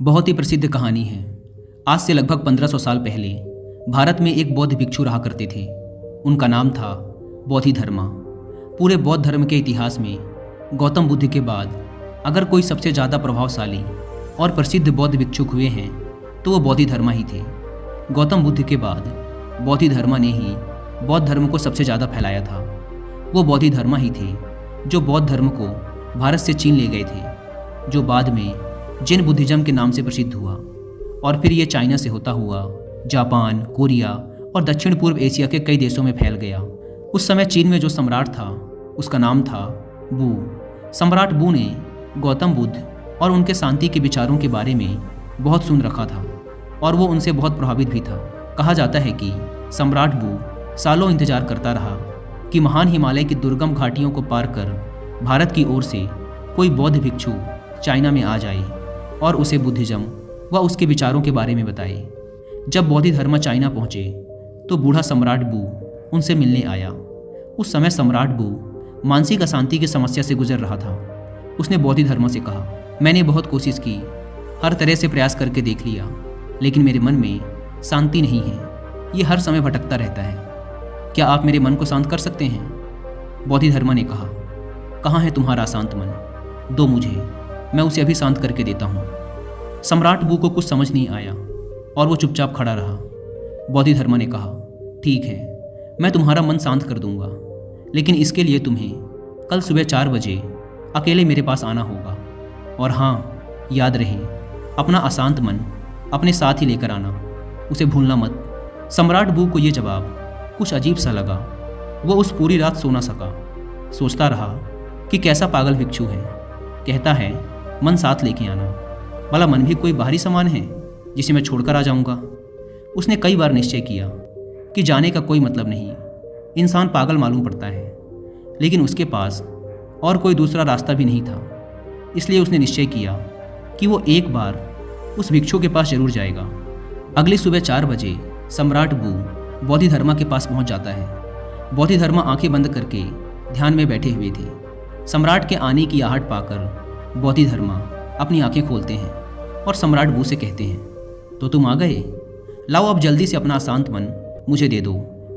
बहुत ही प्रसिद्ध कहानी है। आज से लगभग 1500 साल पहले भारत में एक बौद्ध भिक्षु रहा करते थे। उनका नाम था बोधिधर्मा। पूरे बौद्ध धर्म के इतिहास में गौतम बुद्ध के बाद अगर कोई सबसे ज़्यादा प्रभावशाली और प्रसिद्ध बौद्ध भिक्षुक हुए हैं तो वो बोधिधर्मा ही थे। गौतम बुद्ध के बाद बोधिधर्मा ने ही बौद्ध धर्म को सबसे ज़्यादा फैलाया था। वो बोधिधर्मा ही थे जो बौद्ध धर्म को भारत से चीन ले गए थे, जो बाद में जैन बुद्धिज्म के नाम से प्रसिद्ध हुआ और फिर ये चाइना से होता हुआ जापान, कोरिया और दक्षिण पूर्व एशिया के कई देशों में फैल गया। उस समय चीन में जो सम्राट था उसका नाम था बू। सम्राट बू ने गौतम बुद्ध और उनके शांति के विचारों के बारे में बहुत सुन रखा था और वो उनसे बहुत प्रभावित भी था। कहा जाता है कि सम्राट बू सालों इंतजार करता रहा कि महान हिमालय की दुर्गम घाटियों को पार कर भारत की ओर से कोई बौद्ध भिक्षु चाइना में आ जाए और उसे बुद्धिज्म व उसके विचारों के बारे में बताए। जब बोधिधर्मा चाइना पहुँचे तो बूढ़ा सम्राट बू उनसे मिलने आया। उस समय सम्राट बू मानसिक अशांति की समस्या से गुजर रहा था। उसने बोधिधर्मा से कहा, मैंने बहुत कोशिश की, हर तरह से प्रयास करके देख लिया, लेकिन मेरे मन में शांति नहीं है। ये हर समय भटकता रहता है। क्या आप मेरे मन को शांत कर सकते हैं? बोधिधर्मा ने कहा, कहाँ है तुम्हारा अशांत मन? दो मुझे, मैं उसे अभी शांत करके देता हूँ। सम्राट बू को कुछ समझ नहीं आया और वो चुपचाप खड़ा रहा। बोधिधर्मा ने कहा, ठीक है, मैं तुम्हारा मन शांत कर दूंगा, लेकिन इसके लिए तुम्हें कल सुबह 4 बजे अकेले मेरे पास आना होगा। और हाँ, याद रहे, अपना अशांत मन अपने साथ ही लेकर आना, उसे भूलना मत। सम्राट बू को ये जवाब कुछ अजीब सा लगा। वो उस पूरी रात सो ना सका। सोचता रहा कि कैसा पागल भिक्षु है, कहता है मन साथ लेके आना। भला मन भी कोई बाहरी सामान है जिसे मैं छोड़कर आ जाऊंगा? उसने कई बार निश्चय किया कि जाने का कोई मतलब नहीं, इंसान पागल मालूम पड़ता है, लेकिन उसके पास और कोई दूसरा रास्ता भी नहीं था। इसलिए उसने निश्चय किया कि वो एक बार उस भिक्षु के पास जरूर जाएगा। अगली सुबह 4 बजे सम्राट बू बोधिधर्मा के पास पहुंच जाता है। बोधिधर्मा आंखें बंद करके ध्यान में बैठे हुए थे। सम्राट के आने की आहट पाकर बोधिधर्मा अपनी आंखें खोलते हैं और सम्राट बू से कहते हैं, तो तुम आ गए? लाओ अब जल्दी से अपना अशांत मन मुझे दे दो,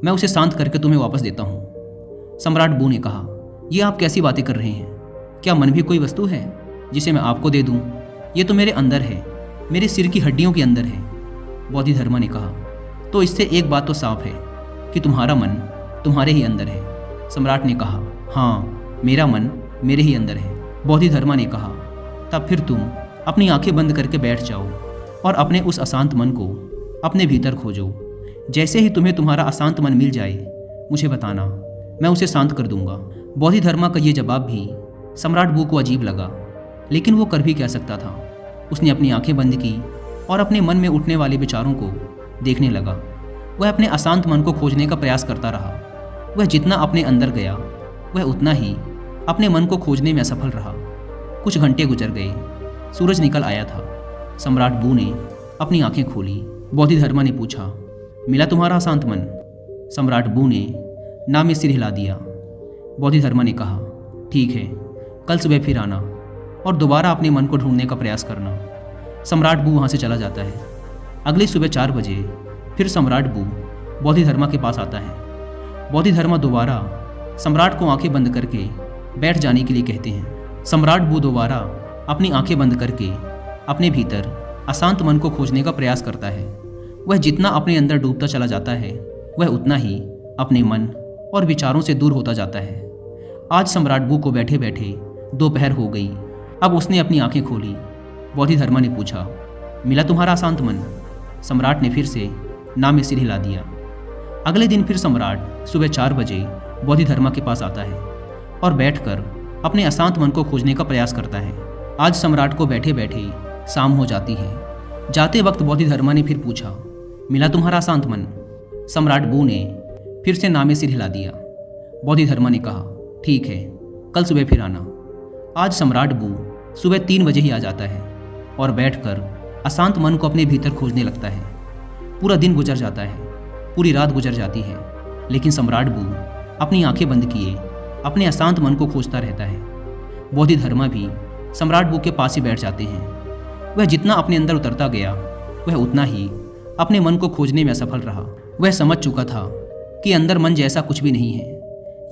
मैं उसे शांत करके तुम्हें वापस देता हूँ। सम्राट बू ने कहा, ये आप कैसी बातें कर रहे हैं? क्या मन भी कोई वस्तु है जिसे मैं आपको दे दूँ? ये तो मेरे अंदर है, मेरे सिर की हड्डियों के अंदर है। बोधिधर्मा ने कहा, तो इससे एक बात तो साफ है कि तुम्हारा मन तुम्हारे ही अंदर है। सम्राट ने कहा, हाँ, मेरा मन मेरे ही अंदर है। बोधिधर्मा ने कहा, तब फिर तुम अपनी आंखें बंद करके बैठ जाओ और अपने उस अशांत मन को अपने भीतर खोजो। जैसे ही तुम्हें तुम्हारा अशांत मन मिल जाए मुझे बताना, मैं उसे शांत कर दूंगा। बोधिधर्मा का ये जवाब भी सम्राट बू को अजीब लगा, लेकिन वो कर भी क्या सकता था। उसने अपनी आंखें बंद की और अपने मन में उठने वाले विचारों को देखने लगा। वह अपने अशांत मन को खोजने का प्रयास करता रहा। वह जितना अपने अंदर गया वह उतना ही अपने मन को खोजने में असफल रहा। कुछ घंटे गुजर गए, सूरज निकल आया था। सम्राट बू ने अपनी आंखें खोली। बोधिधर्मा ने पूछा, मिला तुम्हारा अशांत मन? सम्राट बू ने ना में सिर हिला दिया। बोधिधर्मा ने कहा, ठीक है, कल सुबह फिर आना और दोबारा अपने मन को ढूंढने का प्रयास करना। सम्राट बू वहाँ से चला जाता है। अगली सुबह 4 बजे फिर सम्राट बू बोधिधर्मा के पास आता है। बोधिधर्मा दोबारा सम्राट को आंखें बंद करके बैठ जाने के लिए कहते हैं। सम्राट बू दोबारा अपनी आंखें बंद करके अपने भीतर अशांत मन को खोजने का प्रयास करता है। वह जितना अपने अंदर डूबता चला जाता है वह उतना ही अपने मन और विचारों से दूर होता जाता है। आज सम्राट बू को बैठे बैठे दोपहर हो गई। अब उसने अपनी आंखें खोली। बोधिधर्मा ने पूछा, मिला तुम्हारा अशांत मन? सम्राट ने फिर से ना में सिर हिला दिया। अगले दिन फिर सम्राट सुबह 4 बजे बोधिधर्मा के पास आता है और बैठकर अपने अशांत मन को खोजने का प्रयास करता है। आज सम्राट को बैठे बैठे शाम हो जाती है। जाते वक्त बोधिधर्मा ने फिर पूछा, मिला तुम्हारा अशांत मन? सम्राट बू ने फिर से ना में सिर हिला दिया। बोधिधर्मा ने कहा, ठीक है, कल सुबह फिर आना। आज सम्राट बू सुबह 3 बजे ही आ जाता है और बैठकर अशांत मन को अपने भीतर खोजने लगता है। पूरा दिन गुजर जाता है, पूरी रात गुजर जाती है, लेकिन सम्राट बू अपनी आंखें बंद किए अपने अशांत मन को खोजता रहता है। बोधिधर्मा भी सम्राट बू के पास ही बैठ जाते हैं। वह जितना अपने अंदर उतरता गया वह उतना ही अपने मन को खोजने में असफल रहा। वह समझ चुका था कि अंदर मन जैसा कुछ भी नहीं है।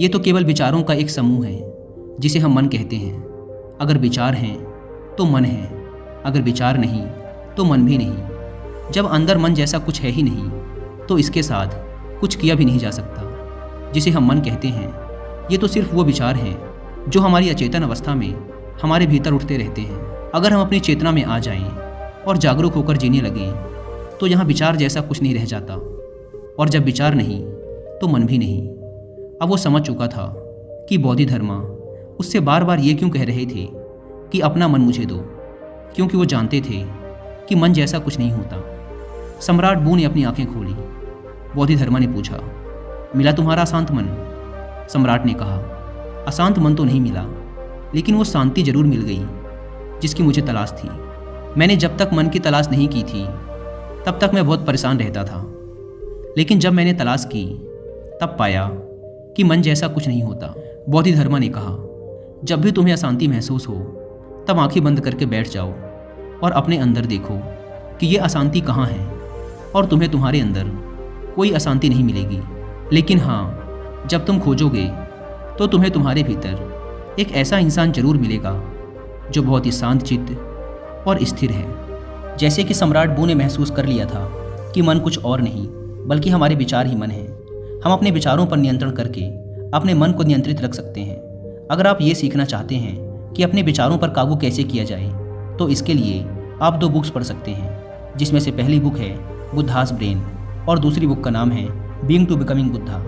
ये तो केवल विचारों का एक समूह है जिसे हम मन कहते हैं। अगर विचार हैं तो मन है, अगर विचार नहीं तो मन भी नहीं। जब अंदर मन जैसा कुछ है ही नहीं तो इसके साथ कुछ किया भी नहीं जा सकता। जिसे हम मन कहते हैं ये तो सिर्फ वो विचार हैं जो हमारी अचेतन अवस्था में हमारे भीतर उठते रहते हैं। अगर हम अपनी चेतना में आ जाएं और जागरूक होकर जीने लगें तो यहाँ विचार जैसा कुछ नहीं रह जाता, और जब विचार नहीं तो मन भी नहीं। अब वो समझ चुका था कि बोधिधर्मा उससे बार बार ये क्यों कह रहे थे कि अपना मन मुझे दो, क्योंकि वो जानते थे कि मन जैसा कुछ नहीं होता। सम्राट बू ने अपनी आंखें खोली। बोधिधर्मा ने पूछा, मिला तुम्हारा अशांत मन? सम्राट ने कहा, अशांत मन तो नहीं मिला, लेकिन वो शांति जरूर मिल गई जिसकी मुझे तलाश थी। मैंने जब तक मन की तलाश नहीं की थी तब तक मैं बहुत परेशान रहता था, लेकिन जब मैंने तलाश की तब पाया कि मन जैसा कुछ नहीं होता। बोधिधर्मा ने कहा, जब भी तुम्हें अशांति महसूस हो तब आंखें बंद करके बैठ जाओ और अपने अंदर देखो कि ये अशांति कहाँ है, और तुम्हें तुम्हारे अंदर कोई अशांति नहीं मिलेगी। लेकिन हाँ, जब तुम खोजोगे तो तुम्हें तुम्हारे भीतर एक ऐसा इंसान जरूर मिलेगा जो बहुत ही शांत चित्त और स्थिर है। जैसे कि सम्राट बू ने महसूस कर लिया था कि मन कुछ और नहीं बल्कि हमारे विचार ही मन है। हम अपने विचारों पर नियंत्रण करके अपने मन को नियंत्रित रख सकते हैं। अगर आप ये सीखना चाहते हैं कि अपने विचारों पर काबू कैसे किया जाए तो इसके लिए आप 2 बुक्स पढ़ सकते हैं, जिसमें से पहली बुक है बुद्धास ब्रेन और दूसरी बुक का नाम है बीइंग टू बिकमिंग बुद्धा।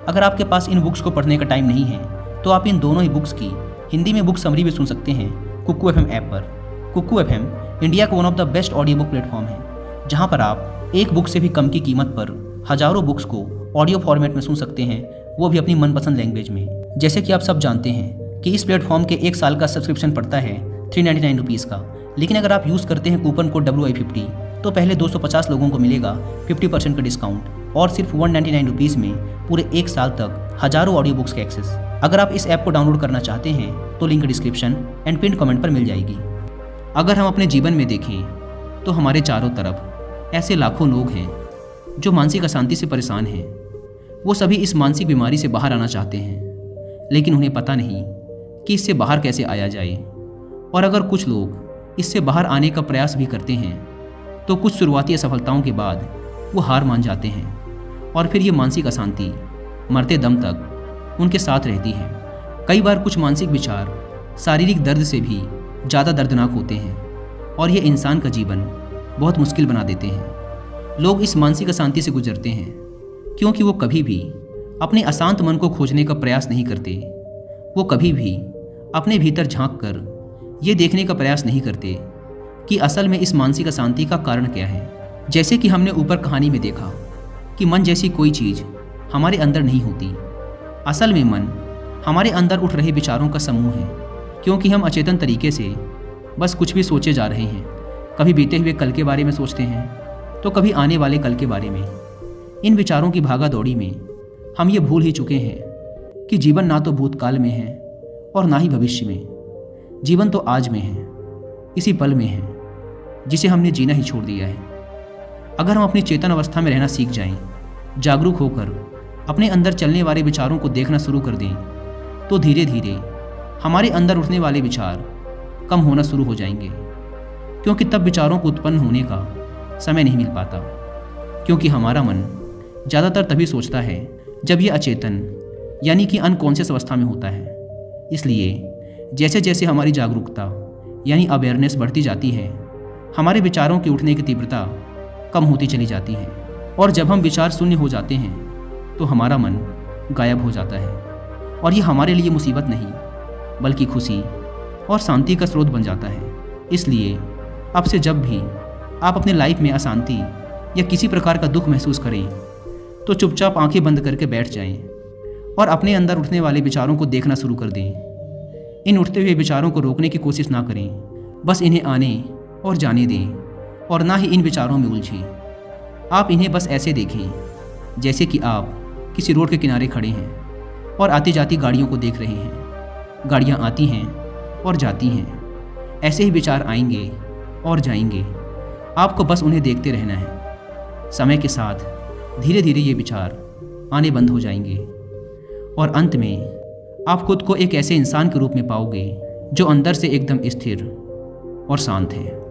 अगर आपके पास इन बुक्स को पढ़ने का टाइम नहीं है तो आप इन दोनों ही बुक्स की हिंदी में बुक समरी भी सुन सकते हैं कुक्कू एफएम ऐप पर। कुक्कू एफएम इंडिया का one of the best audio book platform है, जहां पर आप एक बुक से भी कम की कीमत पर हजारों बुक्स को ऑडियो फॉर्मेट में सुन सकते हैं, वो भी अपनी मनपसंद लैंग्वेज में। जैसे कि आप सब जानते हैं कि इस प्लेटफॉर्म के 1 साल का सब्सक्रिप्शन पड़ता है 399 रुपीज़ का, लेकिन अगर आप यूज़ करते हैं कूपन कोड WI50 तो पहले 250 लोगों को मिलेगा 50% का डिस्काउंट, और सिर्फ 199 रुपीज़ में पूरे 1 साल तक हजारों ऑडियो बुक्स का एक्सेस। अगर आप इस ऐप को डाउनलोड करना चाहते हैं तो link description and pin comment पर मिल जाएगी। अगर हम अपने जीवन में देखें तो हमारे चारों तरफ ऐसे लाखों लोग हैं जो मानसिक अशांति से परेशान हैं। वो सभी इस मानसिक बीमारी से बाहर आना चाहते हैं, लेकिन उन्हें पता नहीं कि इससे बाहर कैसे आया जाए। और अगर कुछ लोग इससे बाहर आने का प्रयास भी करते हैं तो कुछ शुरुआती असफलताओं के बाद वो हार मान जाते हैं, और फिर ये मानसिक अशांति मरते दम तक उनके साथ रहती है। कई बार कुछ मानसिक विचार शारीरिक दर्द से भी ज़्यादा दर्दनाक होते हैं, और ये इंसान का जीवन बहुत मुश्किल बना देते हैं। लोग इस मानसिक अशांति से गुजरते हैं क्योंकि वो कभी भी अपने अशांत मन को खोजने का प्रयास नहीं करते। वो कभी भी अपने भीतर झांक कर ये देखने का प्रयास नहीं करते कि असल में इस मानसिक अशांति का कारण क्या है। जैसे कि हमने ऊपर कहानी में देखा कि मन जैसी कोई चीज़ हमारे अंदर नहीं होती। असल में मन हमारे अंदर उठ रहे विचारों का समूह है, क्योंकि हम अचेतन तरीके से बस कुछ भी सोचे जा रहे हैं। कभी बीते हुए कल के बारे में सोचते हैं तो कभी आने वाले कल के बारे में। इन विचारों की भागा दौड़ी में हम ये भूल ही चुके हैं कि जीवन ना तो भूतकाल में है और ना ही भविष्य में। जीवन तो आज में है, इसी पल में है जिसे हमने जीना ही छोड़ दिया है। अगर हम अपनी चेतन अवस्था में रहना सीख जाएं, जागरूक होकर अपने अंदर चलने वाले विचारों को देखना शुरू कर दें, तो धीरे धीरे हमारे अंदर उठने वाले विचार कम होना शुरू हो जाएंगे। क्योंकि तब विचारों को उत्पन्न होने का समय नहीं मिल पाता, क्योंकि हमारा मन ज़्यादातर तभी सोचता है जब ये अचेतन यानी कि अनकॉन्शियस अवस्था में होता है। इसलिए जैसे जैसे हमारी जागरूकता यानी अवेयरनेस बढ़ती जाती है, हमारे विचारों के उठने की तीव्रता कम होती चली जाती है, और जब हम विचार शून्य हो जाते हैं तो हमारा मन गायब हो जाता है, और ये हमारे लिए मुसीबत नहीं बल्कि खुशी और शांति का स्रोत बन जाता है। इसलिए अब से जब भी आप अपने लाइफ में अशांति या किसी प्रकार का दुख महसूस करें तो चुपचाप आंखें बंद करके बैठ जाएं और अपने अंदर उठने वाले विचारों को देखना शुरू कर दें। इन उठते हुए विचारों को रोकने की कोशिश ना करें, बस इन्हें आने और जाने दें, और ना ही इन विचारों में उलझें। आप इन्हें बस ऐसे देखें जैसे कि आप किसी रोड के किनारे खड़े हैं और आती जाती गाड़ियों को देख रहे हैं। गाड़ियाँ आती हैं और जाती हैं, ऐसे ही विचार आएंगे और जाएंगे। आपको बस उन्हें देखते रहना है। समय के साथ धीरे धीरे ये विचार आने बंद हो जाएंगे और अंत में आप खुद को एक ऐसे इंसान के रूप में पाओगे जो अंदर से एकदम स्थिर और शांत है।